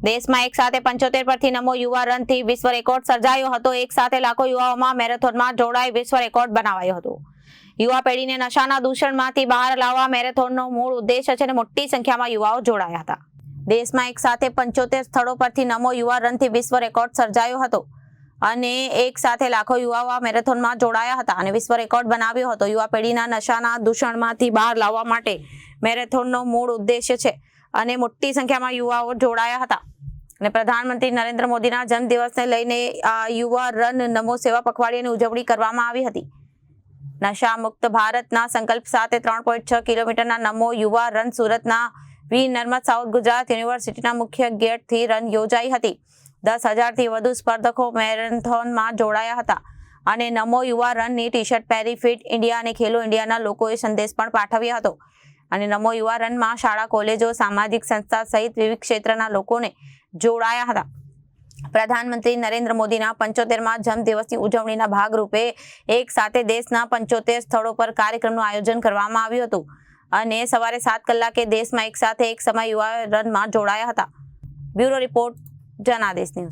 દેશમાં એક સાથે 75 પરથી નમો યુવા રનથી વિશ્વ રેકોર્ડ સર્જાયો હતો। એક સાથે લાખો યુવાઓમાં મેરેથોનમાં જોડાઈ વિશ્વ રેકોર્ડ બનાવાયો હતો। યુવા પેઢીને નશાના દૂષણમાંથી બહાર લાવવા મેરેથોનનો મૂળ ઉદ્દેશ્ય છે અને મોટી સંખ્યામાં યુવાઓ જોડાયા હતા। દેશમાં એક સાથે 75 સ્થળો પરથી નમો યુવા રનથી વિશ્વ રેકોર્ડ સર્જાયો હતો અને એક સાથે લાખો યુવાઓ મેરેથોનમાં જોડાયા હતા અને વિશ્વ રેકોર્ડ બનાવ્યો હતો। યુવા પેઢીના નશાના દૂષણમાંથી બહાર લાવવા માટે મેરેથોનનો મૂળ ઉદ્દેશ્ય છે અને મોટી સંખ્યામાં યુવાઓ જોડાયા હતા અને પ્રધાનમંત્રી નરેન્દ્ર મોદીના જન્મદિવસને લઈને આ યુવા રન નમો સેવા પખવાડિયાની ઉજવણી કરવામાં આવી હતી। નશા મુક્ત ભારતના સંકલ્પ સાથે 3.6 કિલોમીટરના નમો યુવા રન સુરતના વી નર્મદ સાઉથ ગુજરાત યુનિવર્સિટીના મુખ્ય ગેટથી રન યોજાઈ હતી। 10,000થી વધુ સ્પર્ધકો મેરેથોનમાં જોડાયા હતા અને નમો યુવા રનની ટી-શર્ટ પહેરી ફિટ ઇન્ડિયા અને ખેલો ઇન્ડિયાના લોકોએ સંદેશ પણ પાઠવ્યો હતો અને નમો યુવા રનમાં શાળા કોલેજો સામાજિક સંસ્થા સહિત વિવિધ ક્ષેત્રના લોકોને જોડાયા હતા। પ્રધાનમંત્રી નરેન્દ્ર મોદીના 75મા જન્મદિવસની ઉજવણીના ભાગરૂપે એક સાથે દેશના 75 સ્થળો પર કાર્યક્રમનું આયોજન કરવામાં આવ્યું હતું અને સવારે 7 કલાકે દેશમાં એક સાથે એક સમય યુવા રનમાં જોડાયા હતા। Bureau report Janadesh news.